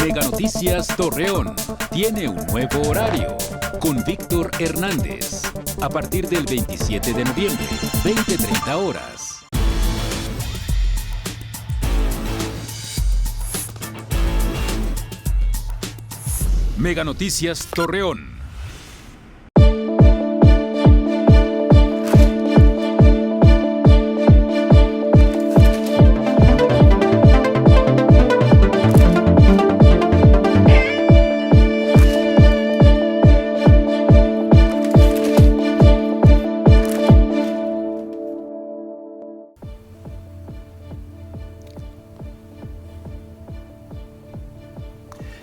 Mega Noticias Torreón tiene un nuevo horario con Víctor Hernández a partir del 27 de noviembre, 20:30 horas. Mega Noticias Torreón.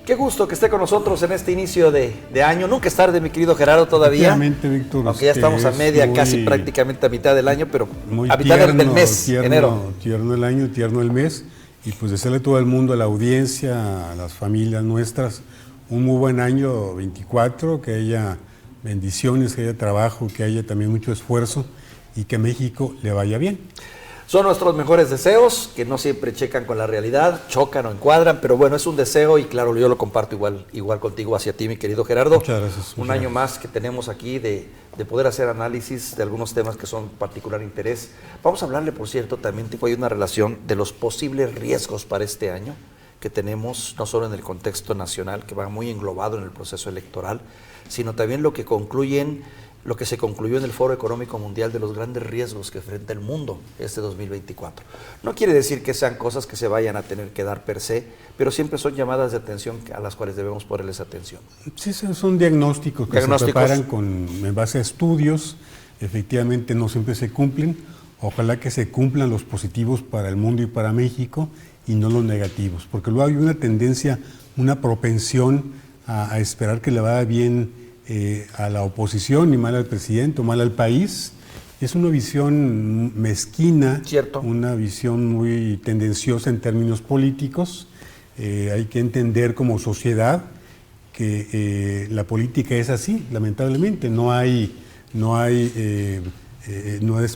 Qué gusto que esté con nosotros en este inicio de año. Nunca es tarde, mi querido Gerardo, todavía. Víctor, aunque ya estamos a media, casi prácticamente a mitad del año, pero a mitad del mes, enero. Tierno el año, tierno el mes. Y pues desearle a todo el mundo, a la audiencia, a las familias nuestras, un muy buen año 24, que haya bendiciones, que haya trabajo, que haya también mucho esfuerzo y que a México le vaya bien. Son nuestros mejores deseos, que no siempre checan con la realidad, chocan o encuadran, pero bueno, es un deseo y claro, yo lo comparto igual contigo, hacia ti, mi querido Gerardo. Muchas gracias. Un año más que tenemos aquí de poder hacer análisis de algunos temas que son de particular interés. Vamos a hablarle, por cierto, también hay una relación de los posibles riesgos para este año que tenemos, no solo en el contexto nacional, que va muy englobado en el proceso electoral, sino también lo que se concluyó en el Foro Económico Mundial de los grandes riesgos que enfrenta el mundo este 2024. No quiere decir que sean cosas que se vayan a tener que dar per se, pero siempre son llamadas de atención a las cuales debemos ponerles atención. Sí, son diagnósticos que se preparan en base a estudios, efectivamente no siempre se cumplen, ojalá que se cumplan los positivos para el mundo y para México y no los negativos, porque luego hay una tendencia, una propensión a esperar que le vaya bien a la oposición y mal al presidente o mal al país. Es una visión mezquina, cierto, una visión muy tendenciosa en términos políticos. Hay que entender como sociedad que la política es así, lamentablemente. No es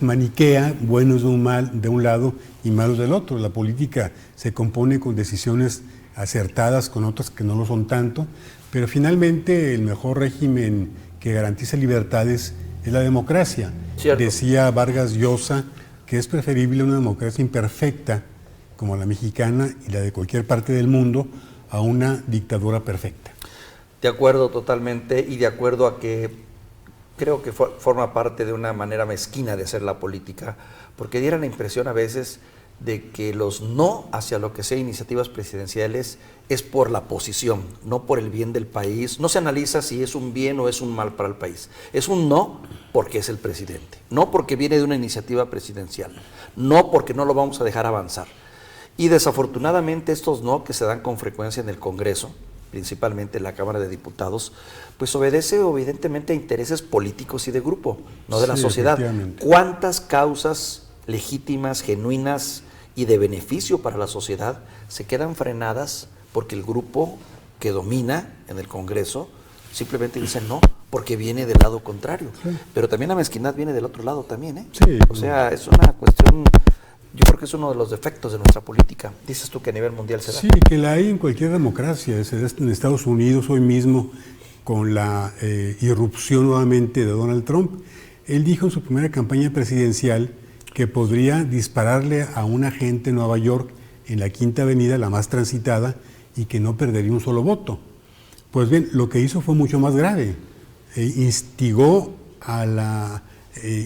maniquea, buenos de un lado y malos del otro. La política se compone con decisiones acertadas, con otras que no lo son tanto. Pero finalmente el mejor régimen que garantiza libertades es la democracia. Cierto. Decía Vargas Llosa que es preferible una democracia imperfecta como la mexicana y la de cualquier parte del mundo a una dictadura perfecta. De acuerdo totalmente, y de acuerdo a que creo que forma parte de una manera mezquina de hacer la política, porque diera la impresión a veces de que los no hacia lo que sea iniciativas presidenciales es por la posición, no por el bien del país. No se analiza si es un bien o es un mal para el país. Es un no porque es el presidente, no porque viene de una iniciativa presidencial, no porque no lo vamos a dejar avanzar. Y desafortunadamente estos no que se dan con frecuencia en el Congreso, principalmente en la Cámara de Diputados, pues obedece evidentemente a intereses políticos y de grupo, no de la sociedad. ¿Cuántas causas legítimas, genuinas y de beneficio para la sociedad se quedan frenadas porque el grupo que domina en el Congreso simplemente dice no, porque viene del lado contrario? Sí. Pero también la mezquindad viene del otro lado también, ¿eh? Sí. O sea, es una cuestión, yo creo que es uno de los defectos de nuestra política. Dices tú que a nivel mundial se da. Sí, que la hay en cualquier democracia. Se da en Estados Unidos hoy mismo con la irrupción nuevamente de Donald Trump. Él dijo en su primera campaña presidencial que podría dispararle a un agente en Nueva York en la Quinta Avenida, la más transitada, y que no perdería un solo voto. Pues bien, lo que hizo fue mucho más grave. Instigó a la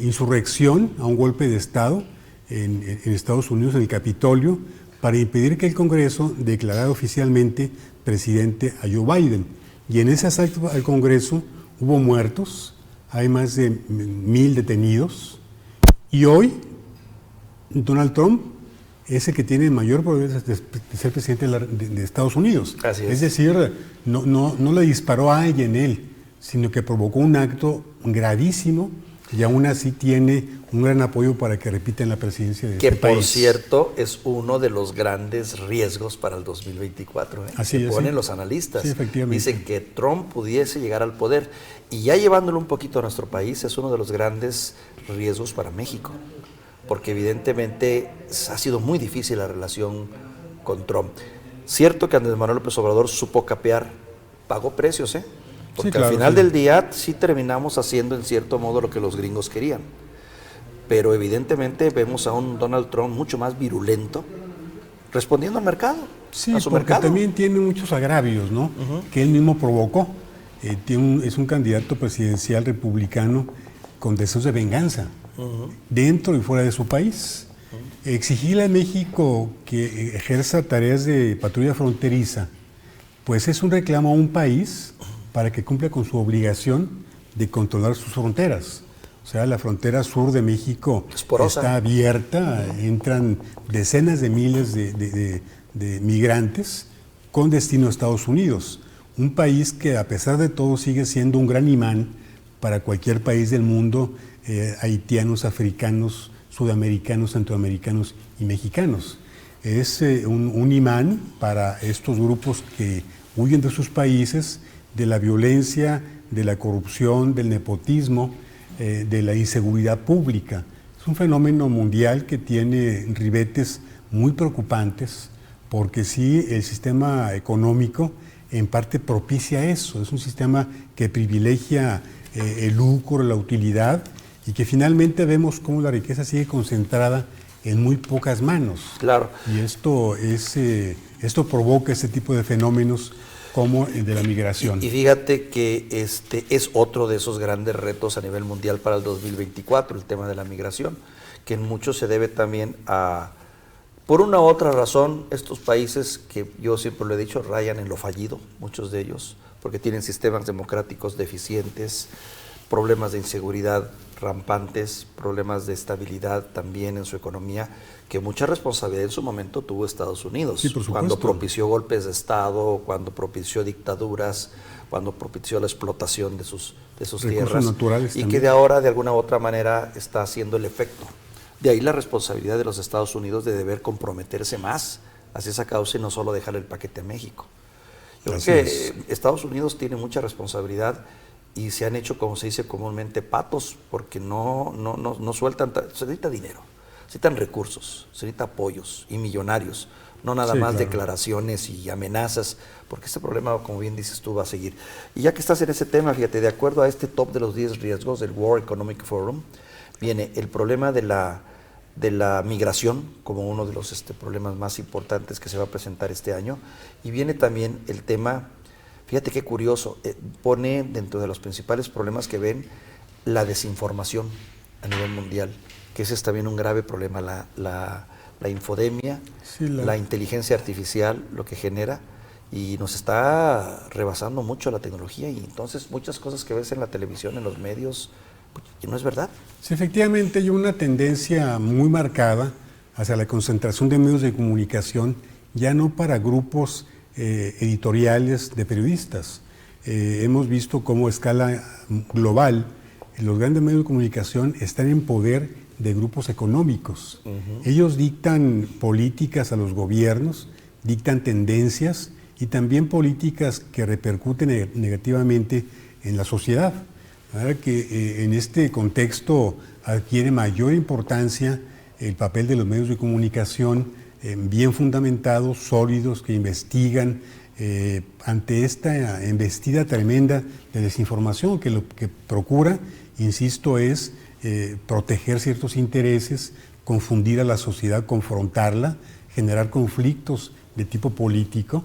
insurrección, a un golpe de Estado en Estados Unidos, en el Capitolio, para impedir que el Congreso declarara oficialmente presidente a Joe Biden. Y en ese asalto al Congreso hubo muertos, hay más de 1,000 detenidos, y hoy Donald Trump es el que tiene mayor probabilidad de ser presidente de Estados Unidos. Así es. Es decir, no le disparó a alguien él, sino que provocó un acto gravísimo y aún así tiene un gran apoyo para que repita en la presidencia de este país. Que por cierto es uno de los grandes riesgos para el 2024. Así que es, ponen sí. los analistas. Sí, efectivamente. Dicen que Trump pudiese llegar al poder y ya llevándolo un poquito a nuestro país es uno de los grandes riesgos para México. Porque evidentemente ha sido muy difícil la relación con Trump. Cierto que Andrés Manuel López Obrador supo capear, pagó precios, porque Sí, claro, al final sí. del día sí terminamos haciendo en cierto modo lo que los gringos querían. Pero evidentemente vemos a un Donald Trump mucho más virulento, respondiendo al mercado, Sí, a su porque mercado. también tiene muchos agravios, ¿no? Que él mismo provocó. Es un candidato presidencial republicano con deseos de venganza, dentro y fuera de su país. Exigirle a México que ejerza tareas de patrulla fronteriza, pues es un reclamo a un país para que cumpla con su obligación de controlar sus fronteras. O sea, la frontera sur de México Es porosa. está abierta, entran decenas de miles de migrantes con destino a Estados Unidos. Un país que a pesar de todo sigue siendo un gran imán para cualquier país del mundo, haitianos, africanos, sudamericanos, centroamericanos y mexicanos. Es un imán para estos grupos que huyen de sus países, de la violencia, de la corrupción, del nepotismo, de la inseguridad pública. Es un fenómeno mundial que tiene ribetes muy preocupantes, porque sí, el sistema económico en parte propicia eso. Es un sistema que privilegia el lucro, la utilidad, y que finalmente vemos cómo la riqueza sigue concentrada en muy pocas manos. Claro. Y esto provoca este tipo de fenómenos como el de la migración. Y fíjate que es otro de esos grandes retos a nivel mundial para el 2024, el tema de la migración, que en mucho se debe también a, por una u otra razón, estos países que yo siempre lo he dicho, rayan en lo fallido, muchos de ellos, porque tienen sistemas democráticos deficientes, problemas de inseguridad rampantes, problemas de estabilidad también en su economía, que mucha responsabilidad en su momento tuvo Estados Unidos, Sí, por supuesto. cuando propició golpes de Estado, cuando propició dictaduras, cuando propició la explotación de sus Recursos tierras, naturales y también. que de ahora de alguna u otra manera está haciendo el efecto. De ahí la responsabilidad de los Estados Unidos de deber comprometerse más hacia esa causa y no solo dejarle el paquete a México. Yo Así creo que es. Estados Unidos tiene mucha responsabilidad y se han hecho, como se dice comúnmente, patos, porque no sueltan, se necesita dinero, se necesitan recursos, se necesita apoyos y millonarios, no nada Sí, más claro. declaraciones y amenazas, porque este problema, como bien dices tú, va a seguir. Y ya que estás en ese tema, fíjate, de acuerdo a este top de los 10 riesgos del World Economic Forum, viene el problema de la migración como uno de los problemas más importantes que se va a presentar este año, y viene también el tema. Fíjate qué curioso, pone dentro de los principales problemas que ven la desinformación a nivel mundial, que ese es también un grave problema, la infodemia, Sí, la inteligencia artificial, lo que genera, y nos está rebasando mucho la tecnología, y entonces muchas cosas que ves en la televisión, en los medios, pues, que no es verdad. Sí, efectivamente hay una tendencia muy marcada hacia la concentración de medios de comunicación, ya no para grupos editoriales de periodistas. Hemos visto cómo a escala global los grandes medios de comunicación están en poder de grupos económicos. Ellos dictan políticas a los gobiernos, dictan tendencias y también políticas que repercuten negativamente en la sociedad. Ahora que en este contexto adquiere mayor importancia el papel de los medios de comunicación bien fundamentados, sólidos, que investigan ante esta embestida tremenda de desinformación, que lo que procura, insisto, es proteger ciertos intereses, confundir a la sociedad, confrontarla, generar conflictos de tipo político,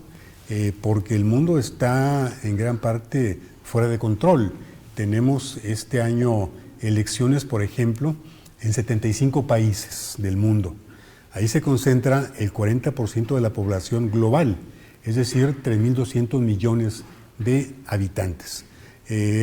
porque el mundo está en gran parte fuera de control. Tenemos este año elecciones, por ejemplo, en 75 países del mundo. Ahí se concentra el 40% de la población global, es decir, 3.200 millones de habitantes.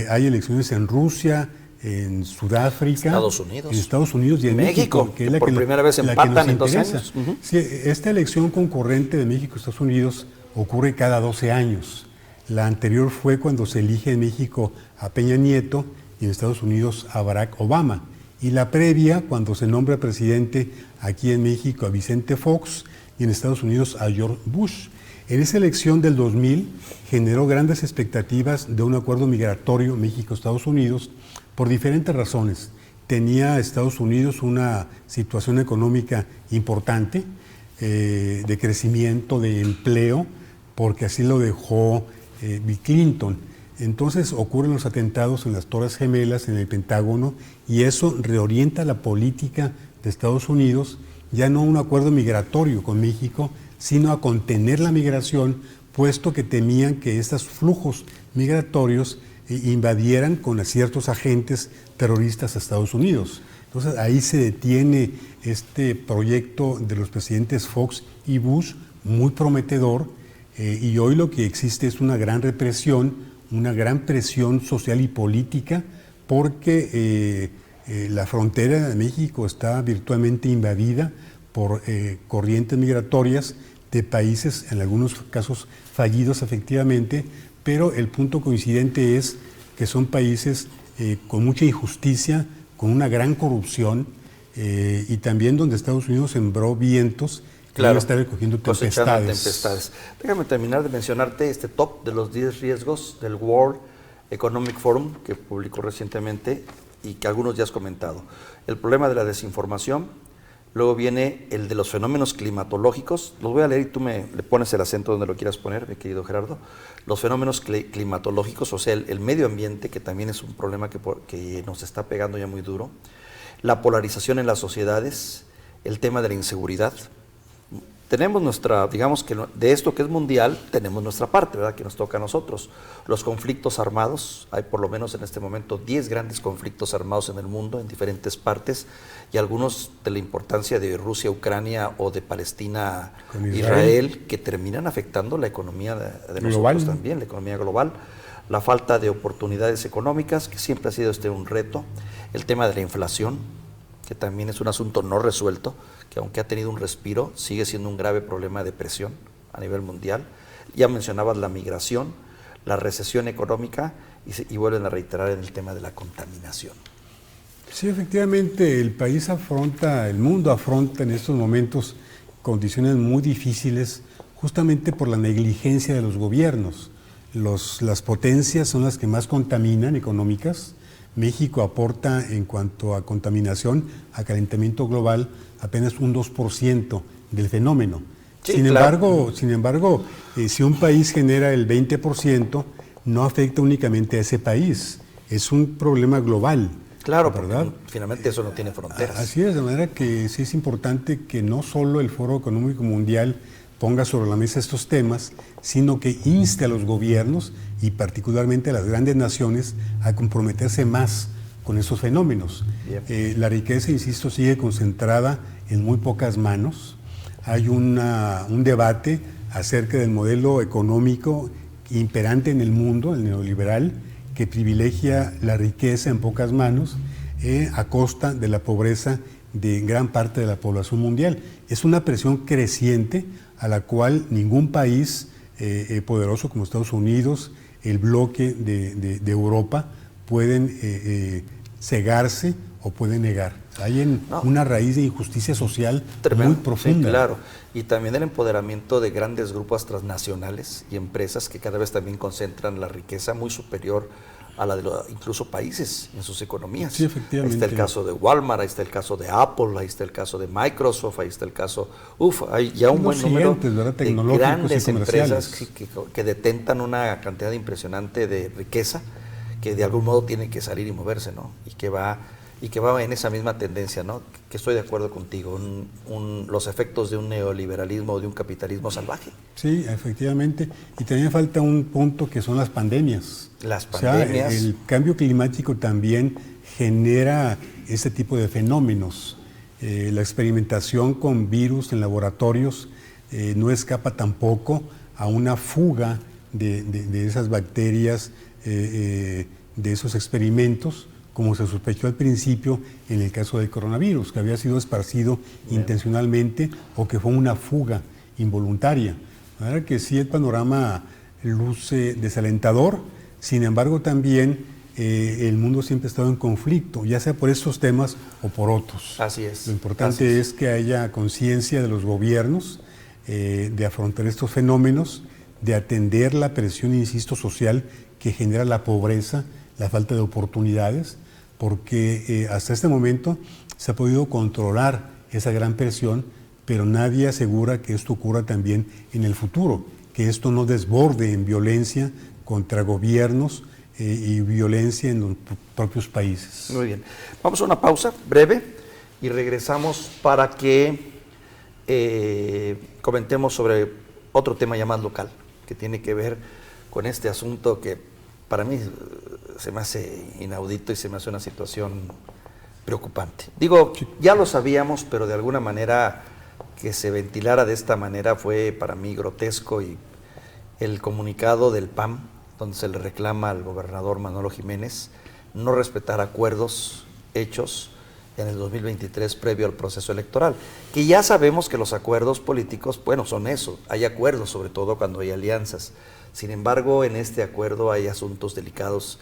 Hay elecciones en Rusia, en Sudáfrica, en Estados Unidos y en México, que es la por primera vez empatan en 2 años. Sí, esta elección concurrente de México y Estados Unidos ocurre cada 12 años. La anterior fue cuando se elige en México a Peña Nieto y en Estados Unidos a Barack Obama. Y la previa, cuando se nombra presidente aquí en México a Vicente Fox y en Estados Unidos a George Bush. En esa elección del 2000 generó grandes expectativas de un acuerdo migratorio México-Estados Unidos por diferentes razones. Tenía Estados Unidos una situación económica importante, de crecimiento, de empleo, porque así lo dejó Bill Clinton. Entonces ocurren los atentados en las Torres Gemelas, en el Pentágono, y eso reorienta la política de Estados Unidos, ya no a un acuerdo migratorio con México, sino a contener la migración, puesto que temían que estos flujos migratorios invadieran con ciertos agentes terroristas a Estados Unidos. Entonces ahí se detiene este proyecto de los presidentes Fox y Bush, muy prometedor, y hoy lo que existe es una gran represión, una gran presión social y política, porque la frontera de México está virtualmente invadida por corrientes migratorias de países, en algunos casos fallidos efectivamente, pero el punto coincidente es que son países con mucha injusticia, con una gran corrupción, y también donde Estados Unidos sembró vientos que van a estar recogiendo tempestades. Déjame terminar de mencionarte este top de los 10 riesgos del World Economic Forum que publicó recientemente y que algunos ya has comentado. El problema de la desinformación, luego viene el de los fenómenos climatológicos, los voy a leer y tú le pones el acento donde lo quieras poner, mi querido Gerardo. Los fenómenos climatológicos, o sea, el medio ambiente, que también es un problema que nos está pegando ya muy duro, la polarización en las sociedades, el tema de la inseguridad. Tenemos nuestra, digamos que de esto que es mundial, tenemos nuestra parte, ¿verdad?, que nos toca a nosotros. Los conflictos armados, hay por lo menos en este momento 10 grandes conflictos armados en el mundo, en diferentes partes, y algunos de la importancia de Rusia, Ucrania o de Palestina, Israel, que terminan afectando la economía de nosotros también, la economía global. La falta de oportunidades económicas, que siempre ha sido un reto. El tema de la inflación, que también es un asunto no resuelto, que aunque ha tenido un respiro, sigue siendo un grave problema de presión a nivel mundial. Ya mencionabas la migración, la recesión económica, y vuelven a reiterar en el tema de la contaminación. Sí, efectivamente, el mundo afronta en estos momentos condiciones muy difíciles, justamente por la negligencia de los gobiernos. Las potencias son las que más contaminan, económicas. México aporta en cuanto a contaminación, a calentamiento global, apenas un 2% del fenómeno. Sí, sin embargo, si un país genera el 20%, no afecta únicamente a ese país, es un problema global. Claro, ¿verdad? Finalmente eso no tiene fronteras. Así es, de manera que sí es importante que no solo el Foro Económico Mundial ponga sobre la mesa estos temas, sino que inste a los gobiernos y particularmente a las grandes naciones a comprometerse más con esos fenómenos. La riqueza, insisto, sigue concentrada en muy pocas manos. Hay un debate acerca del modelo económico imperante en el mundo, el neoliberal, que privilegia la riqueza en pocas manos a costa de la pobreza de gran parte de la población mundial. Es una presión creciente a la cual ningún país poderoso como Estados Unidos, el bloque de Europa, pueden cegarse o pueden negar. Hay una raíz de injusticia social muy profunda. Sí, claro. Y también el empoderamiento de grandes grupos transnacionales y empresas que cada vez también concentran la riqueza muy superior a la de incluso países en sus economías. Sí, efectivamente. Ahí está el caso de Walmart, ahí está el caso de Apple, ahí está el caso de Microsoft, ahí está el caso, hay ya un buen número de grandes empresas que detentan una cantidad impresionante de riqueza que de algún modo tiene que salir y moverse, ¿no? Y que va en esa misma tendencia, ¿no? Que estoy de acuerdo contigo, los efectos de un neoliberalismo o de un capitalismo salvaje. Sí, efectivamente. Y también falta un punto que son las pandemias. Las pandemias. O sea, el cambio climático también genera ese tipo de fenómenos. La experimentación con virus en laboratorios no escapa tampoco a una fuga de esas bacterias, de esos experimentos, como se sospechó al principio en el caso del coronavirus, que había sido esparcido intencionalmente o que fue una fuga involuntaria. La verdad que sí, el panorama luce desalentador, sin embargo también el mundo siempre ha estado en conflicto, ya sea por estos temas o por otros. Así es. Lo importante es que haya conciencia de los gobiernos de afrontar estos fenómenos, de atender la presión, insisto, social que genera la pobreza, la falta de oportunidades, porque hasta este momento se ha podido controlar esa gran presión, pero nadie asegura que esto ocurra también en el futuro, que esto no desborde en violencia contra gobiernos y violencia en los propios países. Muy bien. Vamos a una pausa breve y regresamos para que comentemos sobre otro tema ya más local, que tiene que ver con este asunto que para mí se me hace inaudito y se me hace una situación preocupante. Digo, ya lo sabíamos, pero de alguna manera que se ventilara de esta manera fue para mí grotesco, y el comunicado del PAN, donde se le reclama al gobernador Manolo Jiménez no respetar acuerdos hechos en el 2023 previo al proceso electoral, que ya sabemos que los acuerdos políticos, bueno, son eso, hay acuerdos sobre todo cuando hay alianzas. Sin embargo, en este acuerdo hay asuntos delicados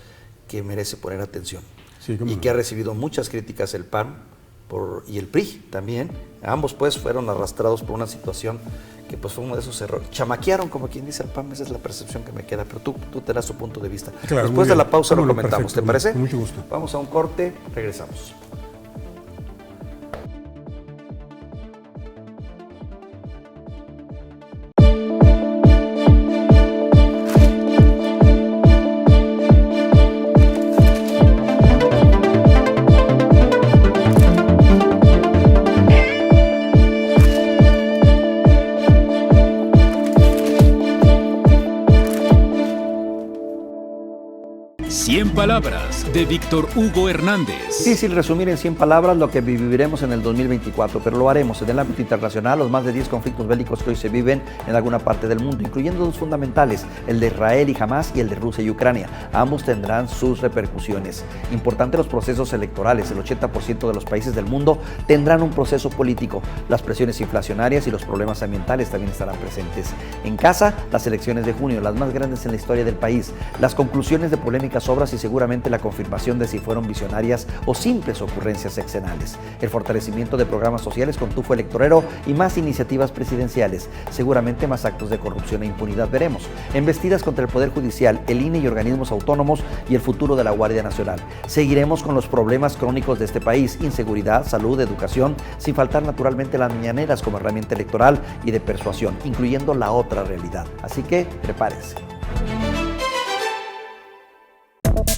que merece poner atención, sí, y que ha recibido muchas críticas el PAN y el PRI también. Ambos pues fueron arrastrados por una situación que pues fue uno de esos errores. Chamaquearon, como quien dice el PAN, esa es la percepción que me queda, pero tú te das tu punto de vista. Claro, después de la pausa lo comentamos, perfecto, ¿te parece? Con mucho gusto. Vamos a un corte, regresamos. Palabras de Víctor Hugo Hernández. Difícil resumir en 100 palabras lo que viviremos en el 2024, pero lo haremos. En el ámbito internacional, los más de 10 conflictos bélicos que hoy se viven en alguna parte del mundo, incluyendo dos fundamentales, el de Israel y Hamás y el de Rusia y Ucrania. Ambos tendrán sus repercusiones. Importante los procesos electorales. El 80% de los países del mundo tendrán un proceso político. Las presiones inflacionarias y los problemas ambientales también estarán presentes. En casa, las elecciones de junio, las más grandes en la historia del país. Las conclusiones de polémicas obras y seguramente la confirmación de si fueron visionarias o simples ocurrencias sexenales. El fortalecimiento de programas sociales con tufo electorero y más iniciativas presidenciales. Seguramente más actos de corrupción e impunidad veremos. Embestidas contra el Poder Judicial, el INE y organismos autónomos y el futuro de la Guardia Nacional. Seguiremos con los problemas crónicos de este país: inseguridad, salud, educación, sin faltar naturalmente las mañaneras como herramienta electoral y de persuasión, incluyendo la otra realidad. Así que prepárense.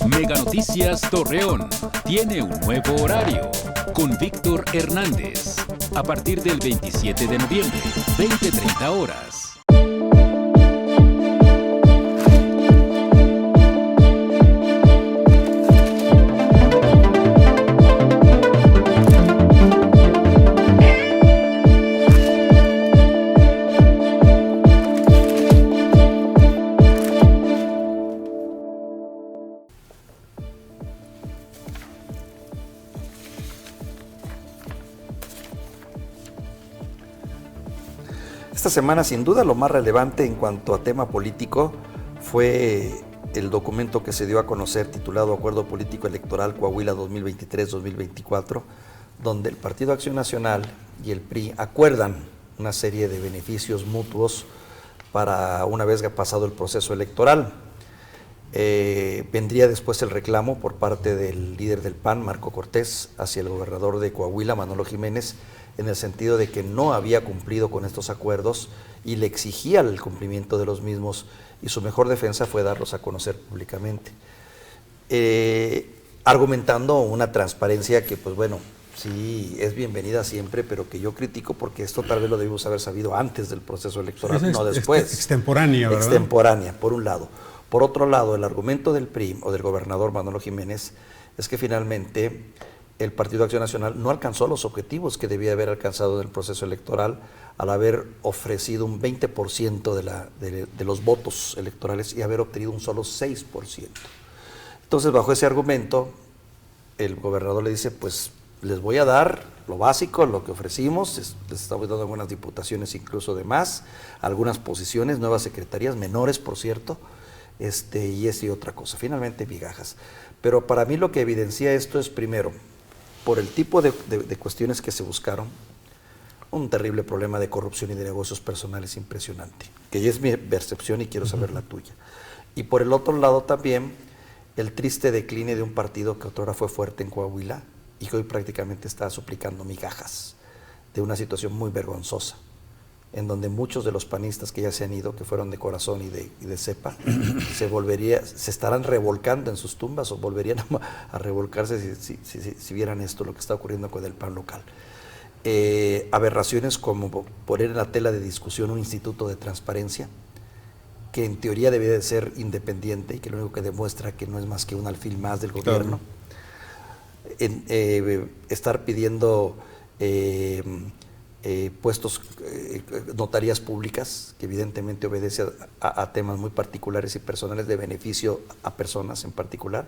Mega Noticias Torreón tiene un nuevo horario con Víctor Hernández a partir del 27 de noviembre, 20:30 horas. Esta semana, sin duda, lo más relevante en cuanto a tema político fue el documento que se dio a conocer titulado Acuerdo Político Electoral Coahuila 2023-2024, donde el Partido Acción Nacional y el PRI acuerdan una serie de beneficios mutuos para una vez pasado el proceso electoral. Vendría después el reclamo por parte del líder del PAN, Marco Cortés, hacia el gobernador de Coahuila, Manolo Jiménez, en el sentido de que no había cumplido con estos acuerdos y le exigía el cumplimiento de los mismos, y su mejor defensa fue darlos a conocer públicamente, argumentando una transparencia que, pues bueno, sí es bienvenida siempre, pero que yo critico porque esto tal vez lo debimos haber sabido antes del proceso electoral, no después. Extemporánea, ¿verdad? Extemporánea, por un lado. Por otro lado, el argumento del PRI o del gobernador Manolo Jiménez es que finalmente el Partido Acción Nacional no alcanzó los objetivos que debía haber alcanzado en el proceso electoral al haber ofrecido un 20% de los votos electorales y haber obtenido un solo 6%. Entonces, bajo ese argumento, el gobernador le dice, pues les voy a dar lo básico, lo que ofrecimos, les estamos dando algunas diputaciones incluso de más, algunas posiciones, nuevas secretarías, menores por cierto, y otra cosa, finalmente migajas. Pero para mí lo que evidencia esto es, primero, por el tipo de cuestiones que se buscaron, un terrible problema de corrupción y de negocios personales impresionante, que ya es mi percepción y quiero saber la tuya. Y por el otro lado también, el triste decline de un partido que otrora fue fuerte en Coahuila y que hoy prácticamente está suplicando migajas de una situación muy vergonzosa, en donde muchos de los panistas que ya se han ido, que fueron de corazón y de cepa, se estarán revolcando en sus tumbas o volverían a revolcarse si vieran esto, lo que está ocurriendo con el PAN local. Aberraciones como poner en la tela de discusión un instituto de transparencia, que en teoría debe de ser independiente y que lo único que demuestra que no es más que un alfil más del gobierno. Estar pidiendo puestos, notarías públicas, que evidentemente obedece a temas muy particulares y personales de beneficio a personas en particular,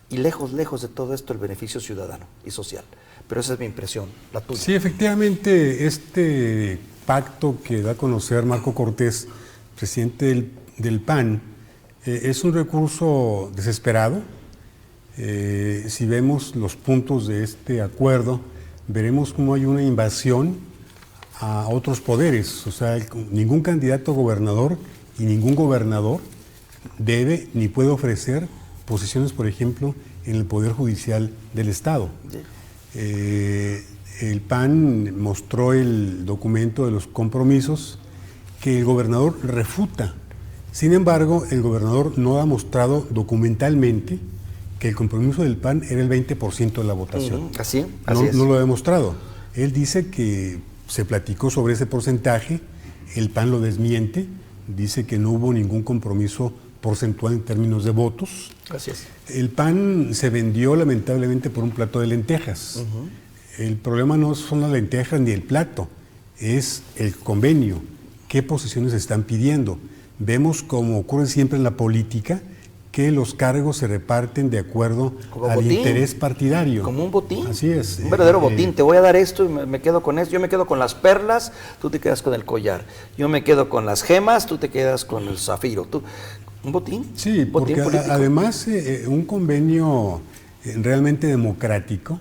y lejos de todo esto el beneficio ciudadano y social. Pero esa es mi impresión, la tuya. Sí, efectivamente, este pacto que da a conocer Marco Cortés, presidente del PAN, es un recurso desesperado. Si vemos los puntos de este acuerdo, veremos cómo hay una invasión a otros poderes. O sea, ningún candidato a gobernador y ningún gobernador debe ni puede ofrecer posiciones, por ejemplo, en el Poder Judicial del Estado. Sí. El PAN mostró el documento de los compromisos que el gobernador refuta. Sin embargo, el gobernador no ha mostrado documentalmente que el compromiso del PAN era el 20% de la votación. Así es. No lo ha demostrado. Él dice que se platicó sobre ese porcentaje, el PAN lo desmiente, dice que no hubo ningún compromiso porcentual en términos de votos. Así es. El PAN se vendió lamentablemente por un plato de lentejas. El problema no son las lentejas ni el plato, es el convenio. ¿Qué posiciones están pidiendo? Vemos, como ocurre siempre en la política, que los cargos se reparten de acuerdo al interés partidario. Como un botín. Así es. Un verdadero botín. Te voy a dar esto y me quedo con esto. Yo me quedo con las perlas, tú te quedas con el collar. Yo me quedo con las gemas, tú te quedas con el zafiro. ¿Un botín? Sí, porque además un convenio realmente democrático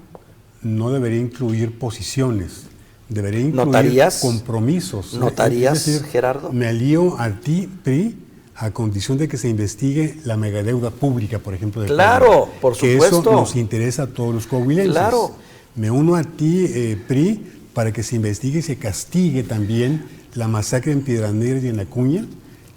no debería incluir posiciones, debería incluir ¿Notarías? Compromisos. ¿Notarías, es decir, Gerardo? Me alío a ti, PRI, a condición de que se investigue la megadeuda pública, por ejemplo. Claro, por supuesto. Que eso nos interesa a todos los coahuilenses. Claro. Me uno a ti, PRI, para que se investigue y se castigue también la masacre en Piedras Negras y en La Cuña,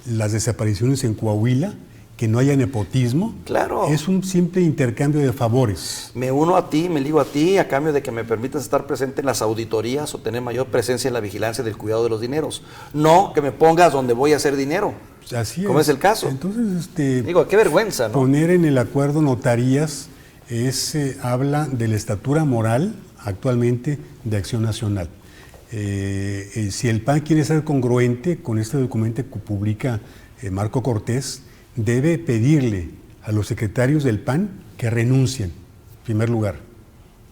las desapariciones en Coahuila, que no haya nepotismo. Claro. Es un simple intercambio de favores. Me uno a ti, me ligo a ti, a cambio de que me permitas estar presente en las auditorías o tener mayor presencia en la vigilancia del cuidado de los dineros. No que me pongas donde voy a hacer dinero. Así como es el caso. Entonces, digo, qué vergüenza, ¿no? Poner en el acuerdo notarías habla de la estatura moral actualmente de Acción Nacional. Si el PAN quiere ser congruente con este documento que publica Marco Cortés, debe pedirle a los secretarios del PAN que renuncien, en primer lugar,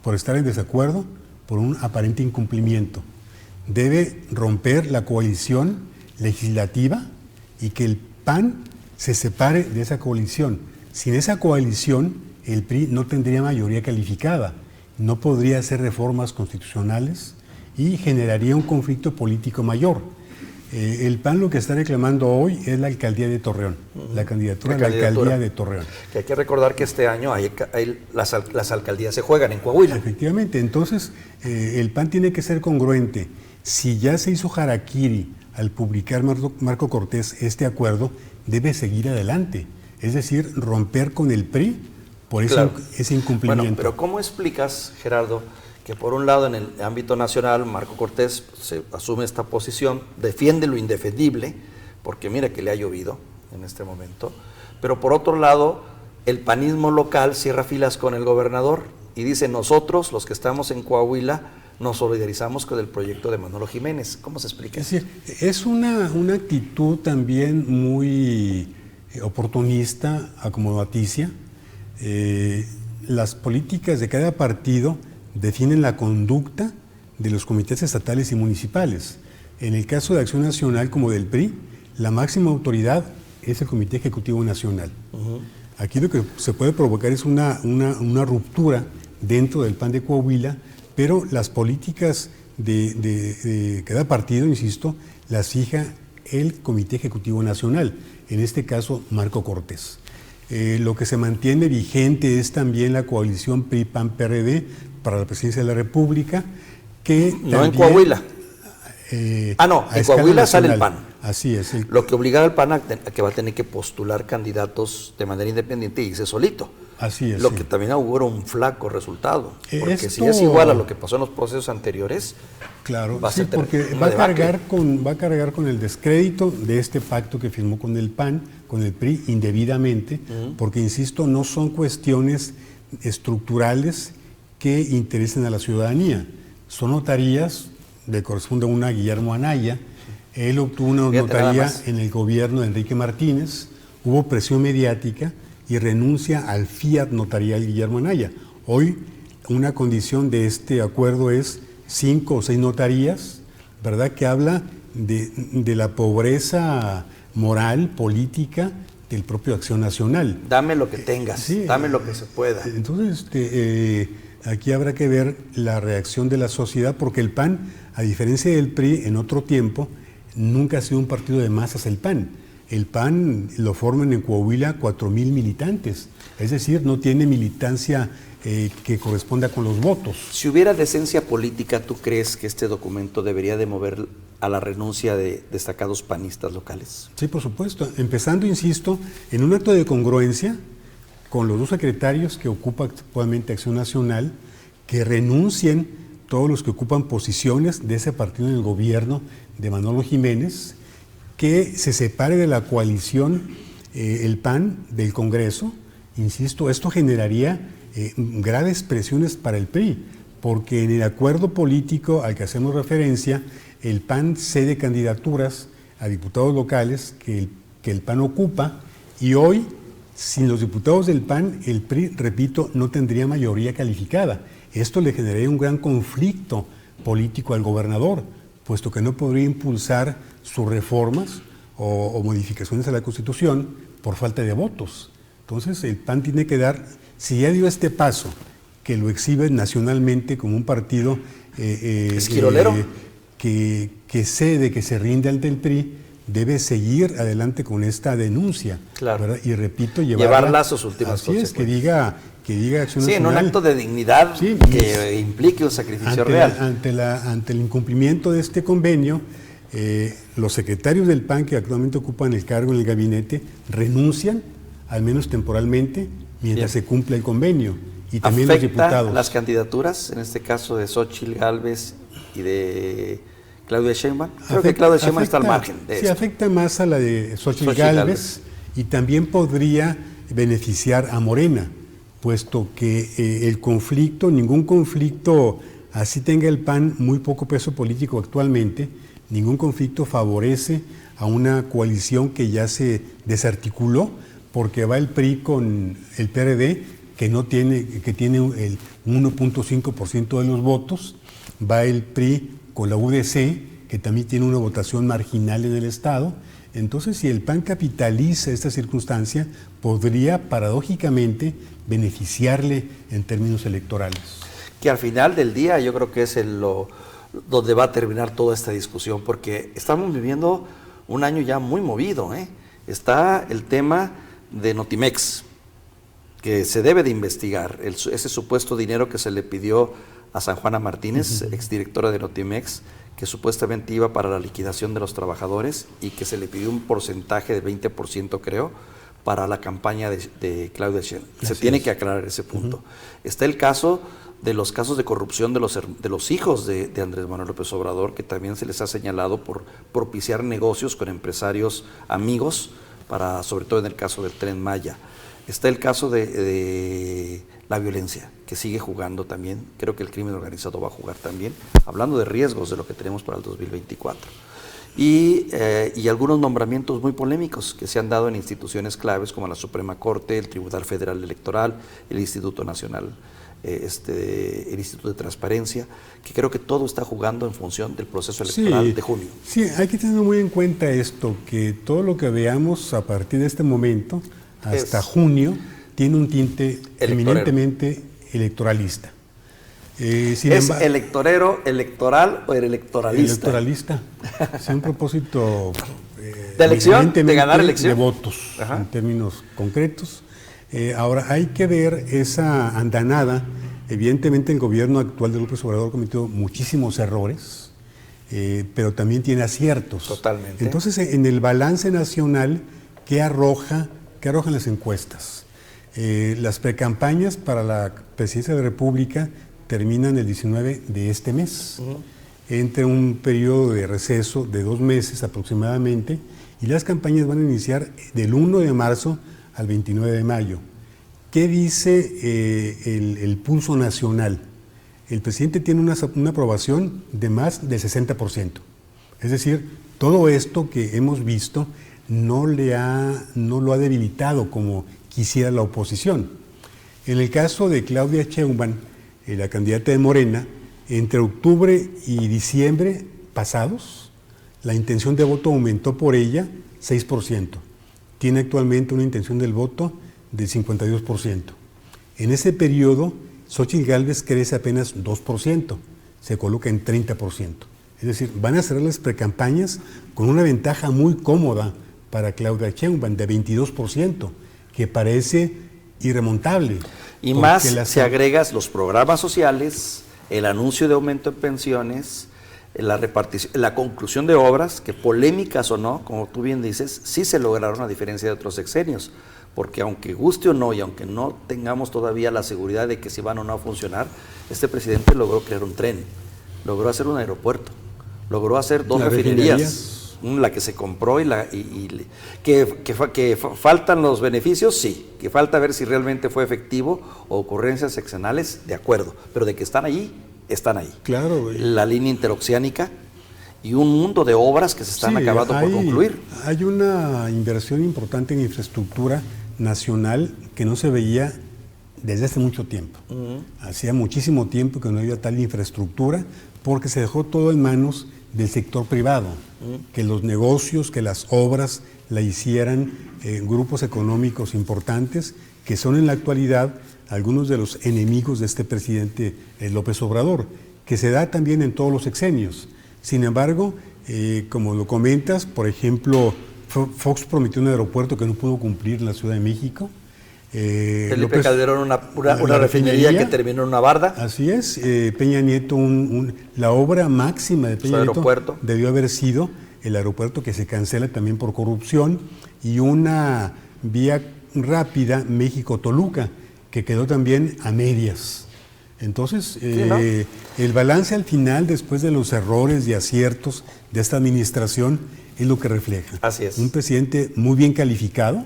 por estar en desacuerdo, por un aparente incumplimiento. Debe romper la coalición legislativa y que el PAN se separe de esa coalición. Sin esa coalición, el PRI no tendría mayoría calificada, no podría hacer reformas constitucionales y generaría un conflicto político mayor. El PAN lo que está reclamando hoy es la alcaldía de Torreón, la candidatura a la alcaldía de Torreón. Que hay que recordar que este año las alcaldías se juegan en Coahuila. Efectivamente, entonces el PAN tiene que ser congruente. Si ya se hizo harakiri al publicar Marco Cortés este acuerdo, debe seguir adelante, es decir, romper con el PRI por ese incumplimiento. Bueno, pero ¿cómo explicas, Gerardo, que por un lado en el ámbito nacional Marco Cortés se asume esta posición, defiende lo indefendible, porque mira que le ha llovido en este momento, pero por otro lado el panismo local cierra filas con el gobernador y dice: nosotros, los que estamos en Coahuila, nos solidarizamos con el proyecto de Manolo Jiménez? ¿Cómo se explica? Es decir, es una actitud también muy oportunista, acomodaticia. Las políticas de cada partido definen la conducta de los comités estatales y municipales. En el caso de Acción Nacional como del PRI, la máxima autoridad es el Comité Ejecutivo Nacional. Aquí lo que se puede provocar es una ruptura dentro del PAN de Coahuila, pero las políticas de cada partido, insisto, las fija el Comité Ejecutivo Nacional, en este caso Marco Cortés. Lo que se mantiene vigente es también la coalición PRI-PAN-PRD para la presidencia de la República, que No en también, Coahuila. No, a en escala Coahuila sale el nacional. PAN. Así es. Lo que obligaba al PAN a que va a tener que postular candidatos de manera independiente y irse solito. Así es. Lo sí. que también augura un flaco resultado. Porque si Esto- es igual a lo que pasó en los procesos anteriores, Claro, va a sí, ser porque una debacle. va a cargar con el descrédito de este pacto que firmó con el PAN, con el PRI, indebidamente, porque, insisto, no son cuestiones estructurales que interesen a la ciudadanía. Son notarías, le corresponde a una a Guillermo Anaya. Él obtuvo una Fíjate, nada notaría más. en el gobierno de Enrique Martínez, hubo presión mediática y renuncia al fiat notarial Guillermo Anaya. Hoy, una condición de este acuerdo es 5 o 6 notarías, ¿verdad?, que habla de la pobreza moral, política del propio Acción Nacional. Dame lo que tengas, Sí, dame lo que se pueda. Entonces, aquí habrá que ver la reacción de la sociedad, porque el PAN, a diferencia del PRI, en otro tiempo, nunca ha sido un partido de masas el PAN. El PAN lo forman en Coahuila 4,000 militantes, es decir, no tiene militancia que corresponda con los votos. Si hubiera decencia política, ¿tú crees que este documento debería de mover a la renuncia de destacados panistas locales? Sí, por supuesto. Empezando, insisto, en un acto de congruencia con los 2 secretarios que ocupa actualmente Acción Nacional, que renuncien todos los que ocupan posiciones de ese partido en el gobierno de Manolo Jiménez, que se separe de la coalición el PAN del Congreso. Insisto, esto generaría graves presiones para el PRI, porque en el acuerdo político al que hacemos referencia, el PAN cede candidaturas a diputados locales que el PAN ocupa, y hoy, sin los diputados del PAN, el PRI, repito, no tendría mayoría calificada. Esto le generaría un gran conflicto político al gobernador, puesto que no podría impulsar sus reformas o modificaciones a la Constitución por falta de votos. Entonces, el PAN tiene que dar, si ya dio este paso, que lo exhibe nacionalmente como un partido ¿esquirolero? Que cede, que se rinde ante el PRI, debe seguir adelante con esta denuncia. Claro. ¿verdad? Y repito, Llevarla a sus últimas Así es, que consecuencias. diga Acción Sí, en Nacional. un acto de dignidad Sí, que implique un sacrificio real. Ante el incumplimiento de este convenio, los secretarios del PAN que actualmente ocupan el cargo en el gabinete renuncian, al menos temporalmente, mientras Bien. se cumple el convenio. Y también los ¿Afecta diputados. las candidaturas, en este caso de Xóchitl Gálvez y de Claudia Sheinbaum? Creo que Claudia Sheinbaum está al margen de Sí, esto. afecta más a la de Xóchitl Xóchitl Gálvez, Gálvez. y también podría beneficiar a Morena, puesto que el conflicto, ningún conflicto, así tenga el PAN muy poco peso político actualmente, ningún conflicto favorece a una coalición que ya se desarticuló, porque va el PRI con el PRD, que tiene el 1.5% de los votos, va el PRI con la UDC, que también tiene una votación marginal en el Estado. Entonces, si el PAN capitaliza esta circunstancia, podría paradójicamente beneficiarle en términos electorales. Que al final del día yo creo que es donde va a terminar toda esta discusión, porque estamos viviendo un año ya muy movido, ¿eh? Está el tema de Notimex, que se debe de investigar, ese supuesto dinero que se le pidió a San Juana Martínez, exdirectora de Notimex, que supuestamente iba para la liquidación de los trabajadores y que se le pidió un porcentaje de 20%, creo, para la campaña de Claudia Sheinbaum. Se tiene que aclarar ese punto. Está el caso de los casos de corrupción de los hijos de Andrés Manuel López Obrador, que también se les ha señalado por propiciar negocios con empresarios amigos, sobre todo en el caso del Tren Maya. Está el caso de la violencia, que sigue jugando también. Creo que el crimen organizado va a jugar también, hablando de riesgos de lo que tenemos para el 2024. Y algunos nombramientos muy polémicos que se han dado en instituciones claves como la Suprema Corte, el Tribunal Federal Electoral, el Instituto Nacional, el Instituto de Transparencia, que creo que todo está jugando en función del proceso electoral de junio. Sí, hay que tener muy en cuenta esto, que todo lo que veamos a partir de este momento hasta junio tiene un tinte eminentemente electoralista. ¿Es electoral o electoralista? Electoralista. Es un propósito de elección, de ganar elección. De votos, en términos concretos. Ahora, hay que ver esa andanada Evidentemente el gobierno actual de López Obrador cometió muchísimos errores, pero también tiene aciertos. Totalmente. Entonces, en el balance nacional, ¿qué arrojan las encuestas? Las precampañas para la presidencia de la República terminan el 19 de este mes. Entre un periodo de receso de 2 meses aproximadamente, y las campañas van a iniciar del 1 de marzo al 29 de mayo. ¿Qué dice el pulso nacional? El presidente tiene una aprobación de más del 60%. Es decir, todo esto que hemos visto no lo ha debilitado como quisiera la oposición. En el caso de Claudia Sheinbaum, la candidata de Morena, entre octubre y diciembre pasados, la intención de voto aumentó por ella 6%. Tiene actualmente una intención del voto del 52%. En ese periodo, Xóchitl Gálvez crece apenas 2%, se coloca en 30%. Es decir, van a cerrar las precampañas con una ventaja muy cómoda para Claudia Sheinbaum de 22%, que parece irremontable. Y más si agregas los programas sociales, el anuncio de aumento en pensiones, la conclusión de obras, que polémicas o no, como tú bien dices, sí se lograron a diferencia de otros sexenios, porque aunque guste o no, y aunque no tengamos todavía la seguridad de que si van o no a funcionar, este presidente logró crear un tren, logró hacer un aeropuerto, logró hacer 2 refinerías, la que se compró que faltan los beneficios, sí, que falta ver si realmente fue efectivo o ocurrencias seccionales, de acuerdo, pero de que están allí, están ahí. Claro. La línea interoceánica y un mundo de obras que se están acabando por concluir. Hay una inversión importante en infraestructura nacional que no se veía desde hace mucho tiempo. Hacía muchísimo tiempo que no había tal infraestructura porque se dejó todo en manos del sector privado, que los negocios, que las obras la hicieran grupos económicos importantes que son en la actualidad algunos de los enemigos de este presidente López Obrador, que se da también en todos los sexenios. Sin embargo, como lo comentas, por ejemplo, Fox prometió un aeropuerto que no pudo cumplir en la Ciudad de México. Felipe Calderón una refinería que terminó en una barda. Así es, Peña Nieto, la obra máxima de Peña Nieto debió haber sido el aeropuerto, que se cancela también por corrupción, y una vía rápida México-Toluca, que quedó también a medias. Entonces, el balance al final, después de los errores y aciertos de esta administración, es lo que refleja. Así es. Un presidente muy bien calificado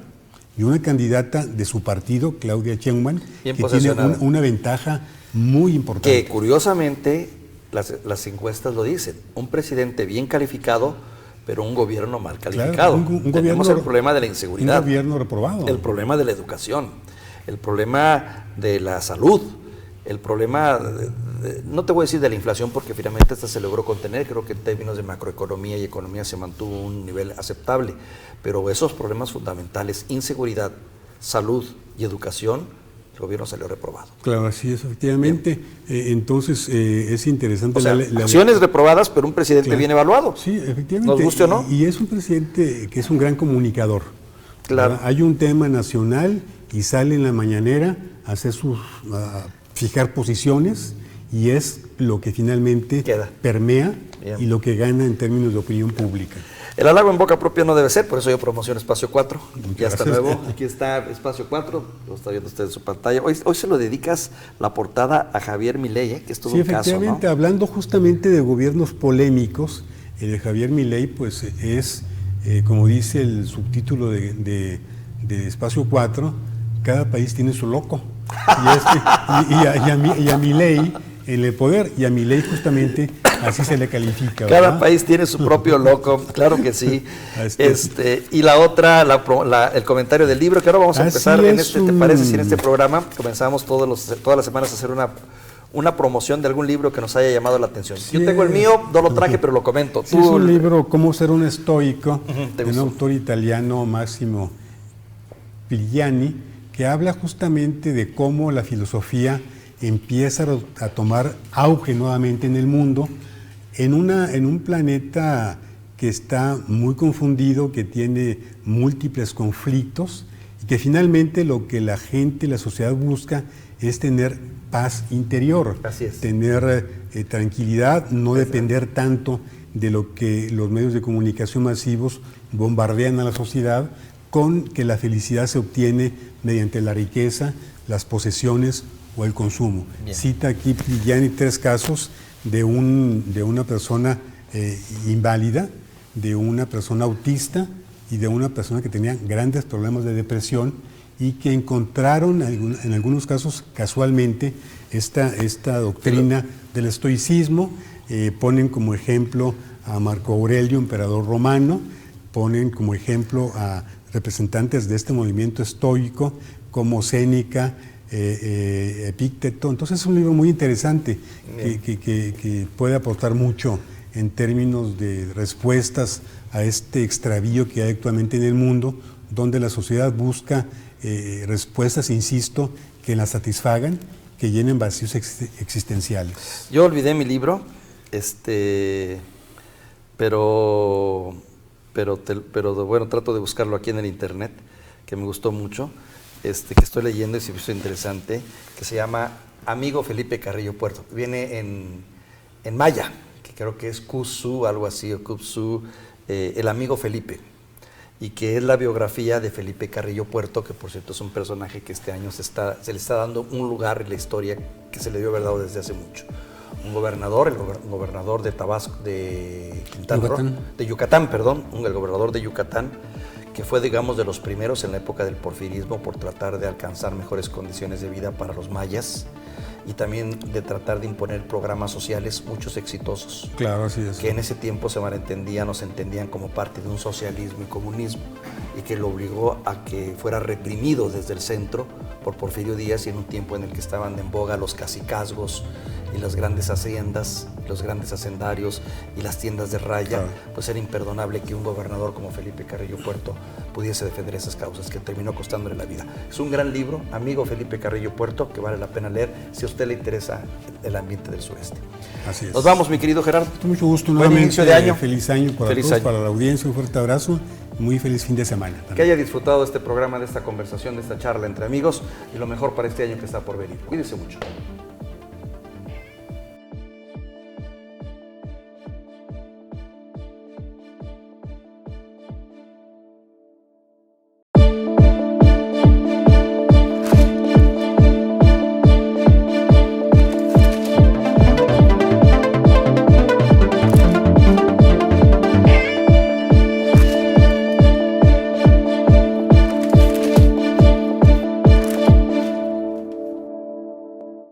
y una candidata de su partido, Claudia Sheinbaum, que tiene una ventaja muy importante. Que curiosamente las encuestas lo dicen, un presidente bien calificado, pero un gobierno mal calificado. Claro, tenemos el problema de la inseguridad. Un gobierno reprobado. El problema de la educación, el problema de la salud, el problema, no te voy a decir de la inflación porque finalmente esta se logró contener, creo que en términos de macroeconomía y economía se mantuvo un nivel aceptable, pero esos problemas fundamentales, inseguridad, salud y educación, el gobierno salió reprobado. Claro, así es, efectivamente. Entonces, es interesante. O sea, acciones reprobadas, pero un presidente bien evaluado. Sí, efectivamente. ¿Nos guste o no? Y es un presidente que es un gran comunicador. Claro. Hay un tema nacional y sale en la mañanera a hacer fijar posiciones, y es lo que finalmente permea y lo que gana en términos de opinión pública. El halago en boca propia no debe ser, por eso yo promociono Espacio 4. Ya está nuevo, aquí está Espacio 4, lo está viendo usted en su pantalla. Hoy se lo dedicas la portada a Javier Milei, que es todo un caso, ¿no? Efectivamente, hablando justamente de gobiernos polémicos, el de Javier Milei pues es, como dice el subtítulo de Espacio 4, cada país tiene su loco. Y a Milei en el poder, y a Milei justamente así se le califica. Cada ¿verdad? país tiene su propio loco, claro que sí. Y la otra, el comentario del libro, que ahora vamos a empezar ¿te parece si en este programa comenzamos todas las semanas a hacer una promoción de algún libro que nos haya llamado la atención? Sí. Yo tengo el mío, no lo traje, pero lo comento. Sí, es un libro, Cómo ser un estoico, de un autor italiano, Massimo Pigliani, que habla justamente de cómo la filosofía empieza a tomar auge nuevamente en el mundo, en un planeta que está muy confundido, que tiene múltiples conflictos y que finalmente lo que la gente, la sociedad busca es tener paz interior, Así es. tener tranquilidad, no depender tanto de lo que los medios de comunicación masivos bombardean a la sociedad, con que la felicidad se obtiene mediante la riqueza, las posesiones o el consumo. Bien. Cita aquí Pigliani 3 casos de una persona inválida, de una persona autista y de una persona que tenía grandes problemas de depresión y que encontraron en algunos casos casualmente esta doctrina del estoicismo. Ponen como ejemplo a Marco Aurelio, emperador romano, ponen como ejemplo a representantes de este movimiento estoico como Séneca, Epícteto. Entonces es un libro muy interesante que puede aportar mucho en términos de respuestas a este extravío que hay actualmente en el mundo, donde la sociedad busca respuestas, insisto, que la satisfagan, que llenen vacíos existenciales. Yo olvidé mi libro, pero bueno, trato de buscarlo aquí en el internet, que me gustó mucho, que estoy leyendo y se me hizo interesante, que se llama Amigo Felipe Carrillo Puerto. Viene en maya, que creo que es Kusu, algo así, o Kupsu, el amigo Felipe, y que es la biografía de Felipe Carrillo Puerto, que por cierto es un personaje que este año se le está dando un lugar en la historia que se le dio haber dado desde hace mucho. Un gobernador, el gobernador de Tabasco, de Yucatán, el gobernador de Yucatán, que fue, digamos, de los primeros en la época del porfirismo por tratar de alcanzar mejores condiciones de vida para los mayas y también de tratar de imponer programas sociales, muchos exitosos. Claro, así es. Que en ese tiempo se malentendían o se entendían como parte de un socialismo y comunismo, y que lo obligó a que fuera reprimido desde el centro por Porfirio Díaz, y en un tiempo en el que estaban en boga los cacicazgos y las grandes haciendas, los grandes hacendarios y las tiendas de raya, claro, pues era imperdonable que un gobernador como Felipe Carrillo Puerto pudiese defender esas causas, que terminó costándole la vida. Es un gran libro, Amigo Felipe Carrillo Puerto, que vale la pena leer si a usted le interesa el ambiente del sureste. Así es. Nos vamos, mi querido Gerardo. Mucho gusto Buen nuevamente. Inicio de año. Feliz año para todos, para la audiencia, un fuerte abrazo. Muy feliz fin de semana también. Que haya disfrutado de este programa, de esta conversación, de esta charla entre amigos, y lo mejor para este año que está por venir. Cuídese mucho.